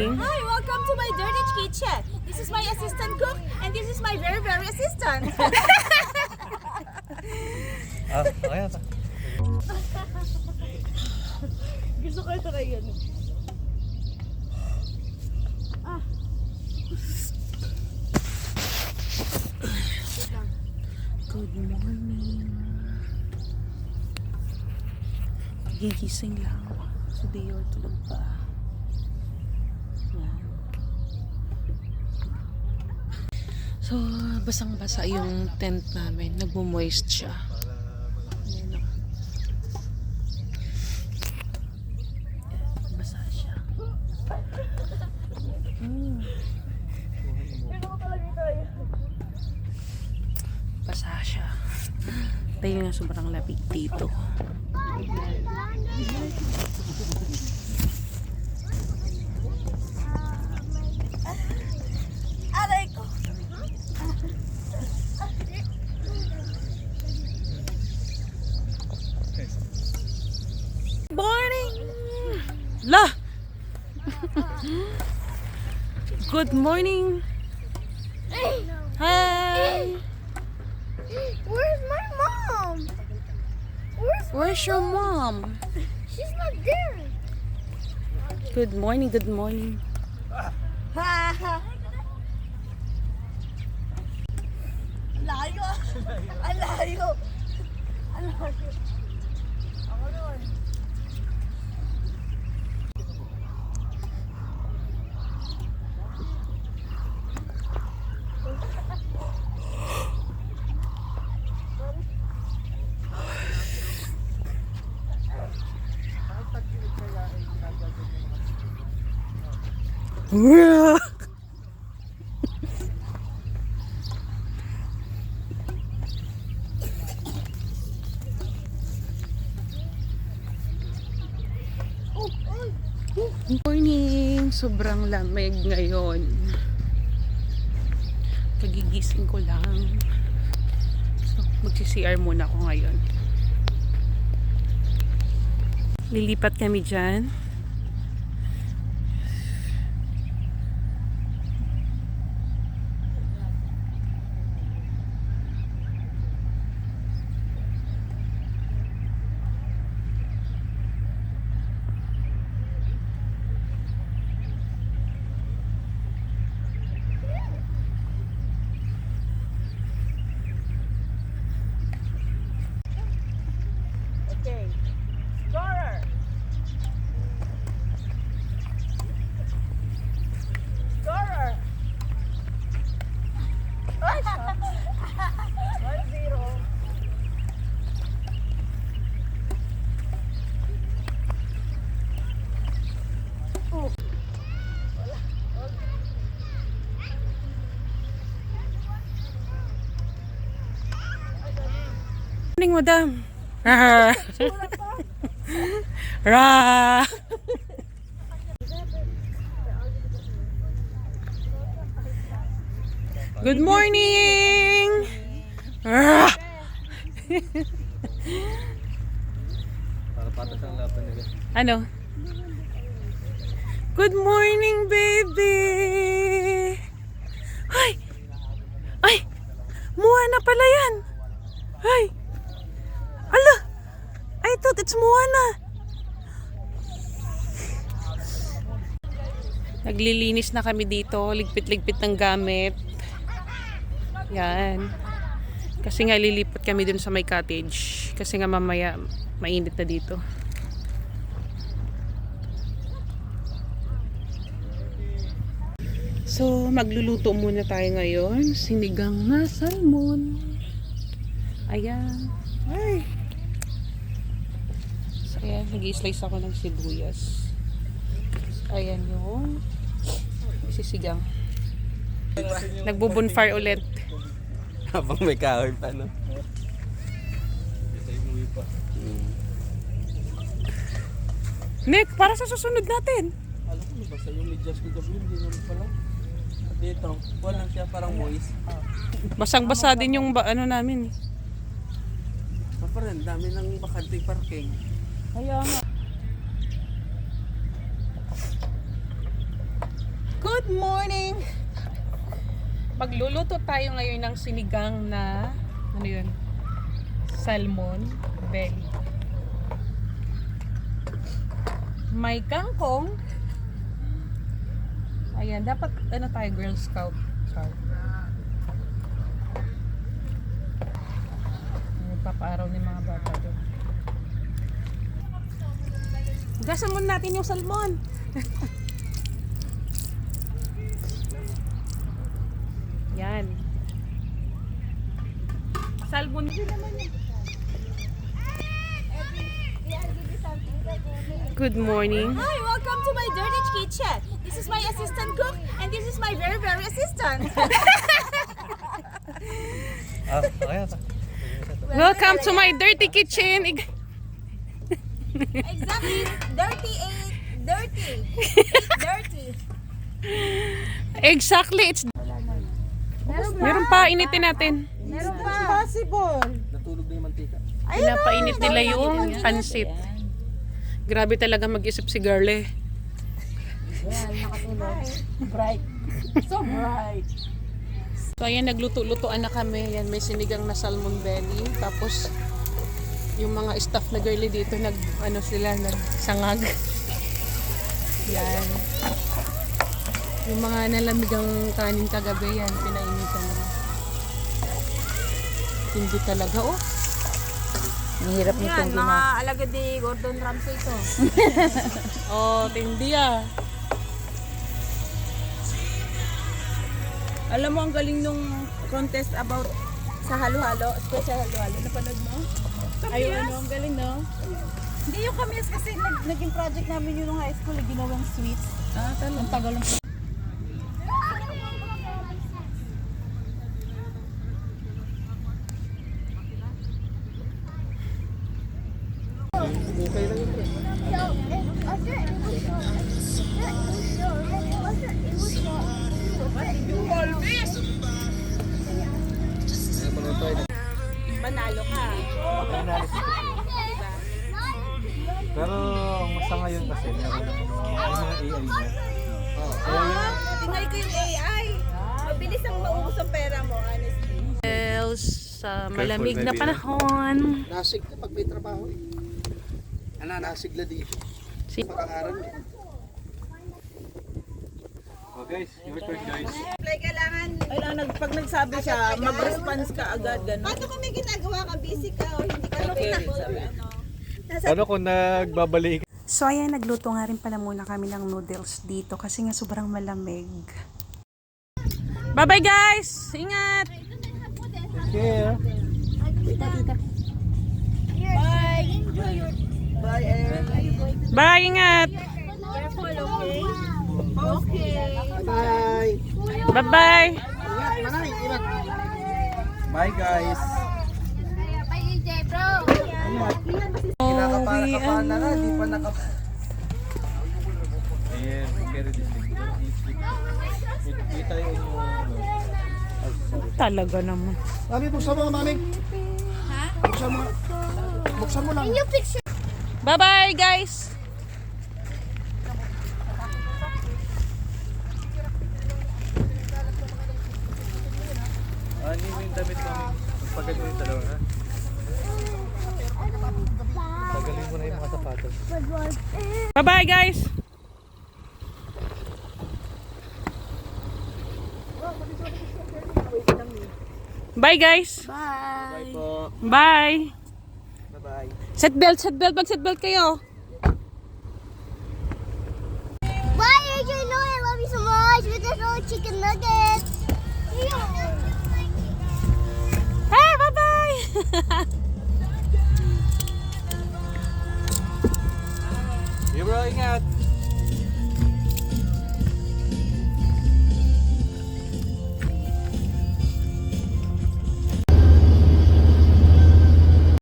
Hi, welcome to my dirty kitchen. This is my assistant cook and this is my very assistant. Okay ata. Gusto ko ito yun. Good morning. Gigising lang. So day or tulog pa. Yan. So, basang-basa yung tent namin. Nagmo-moist siya. Ayan o. Basa siya. Basa siya. Dahil nga sobrang lamig dito. Aray ko. Morning! La! Good morning! Hi! Where's my mom? Where's your mom? She's not there. Good morning, good morning. Layo. Alayo. Alayo. Ako naman. Morning! Sobrang lamig ngayon. Kagigising ko lang. So, magsi-CR muna ako ngayon. Lilipat kami dyan. Okay. Scorer. Scorer. 1-0. Morning, madam. Ra. Ra. Good morning. Ra. Para patas ang laban nila. Ano? Good morning, baby. Ay. Ay. Moana pala yan. Ay. Ala. I thought it's Moana. Naglilinis na kami dito. Ligpit-ligpit ng gamit. Yan. Kasi nga lilipat kami dun sa my cottage. Kasi nga mamaya mainit na dito. So, magluluto muna tayo ngayon. Sinigang na salmon. Ayan. Ay. So, ayan. Nag-i-slice ako ng sibuyas. Ayan yung isisigang. Nagbo-bonfire ulit. Habang may kahoy pa, no? Nick, para sa susunod natin. Alam ko, basta yung medyas ko gabi, hindi naman pala. At dito, wala siya parang moist. Basang-basa din yung ano namin. Parang dami ng bakanting parking. Kaya nga. Good morning! Magluluto tayo ngayon ng sinigang na, ano yun? Salmon belly. May kangkong. Ayan, dapat ano tayo, Girl Scout. Sorry. Papaaraw ng mga bata doon. Gasan muna natin yung salmon. Yan. Salmon din naman yun. Good morning. Hi, welcome to my dirty kitchen. This is my assistant cook, and this is my very, very assistant. Welcome to my dirty kitchen. Exactly, dirty ain't dirty. It's dirty. Exactly, it's meron pa, initin natin. Meron pa. Natulog na yung mantika. Pinapainit nila yung pansit. Grabe talaga mag-isip si Girlie. Bright. So bright. So ayan, nagluto-lutoan na kami. Yan, may sinigang na salmon belly. Tapos yung mga staff na Girlie dito nagsangag. Yan. Yung mga nalamigang kanin kagabi yan, pinainitan na. Hindi talaga Mahirap nitong mga alagad ni Gordon Ramsay to. tindi ah. Alam mo, ang galing nung contest about sa halo-halo, special halo-halo. Napanood mo? Ayun, ang galing, no? Hindi yung kamias kasi naging project namin yun nung high school, ginawang sweets. Ah, talagang tagal ng manalo ka. Pero sa ngayon kasi meron yung mga AI na. Tingnan ko yung AI. Mabilis ang maubos ang pera mo, honestly. Sa malamig na panahon. Nasig na pag may trabaho eh. Nasigla dito. Pag-aaral eh. Oh guys, your turn guys. Pag nagsabi siya, mag-response ka agad, gano'n. Paano kung may ginagawa ka, busy ka, o hindi ka Ano kung nagbabalik? So ayan, nagluto nga rin pala muna kami ng noodles dito kasi nga sobrang malamig. Bye-bye guys! Ingat! Care. Bye! Ingat! Careful, okay? Bye! Bye-bye! Ingat, manay, ingat. Bye guys. Kinakapara-kapara na nga, di pa nakap... Ayan, carry this thing. Hindi tayo yung... Talaga naman. Mami, buksan mo nga, mami. Ha? Buksan mo. Buksan mo lang. Bye-bye guys! Ano yung damit namin? Pagpagad mo yung dalawa, ha? Tagalin mo na yung mga sapatos. Bye-bye guys! Bye guys! Bye po. Bye! Bye-bye. Seatbelt! Mag-seatbelt kayo!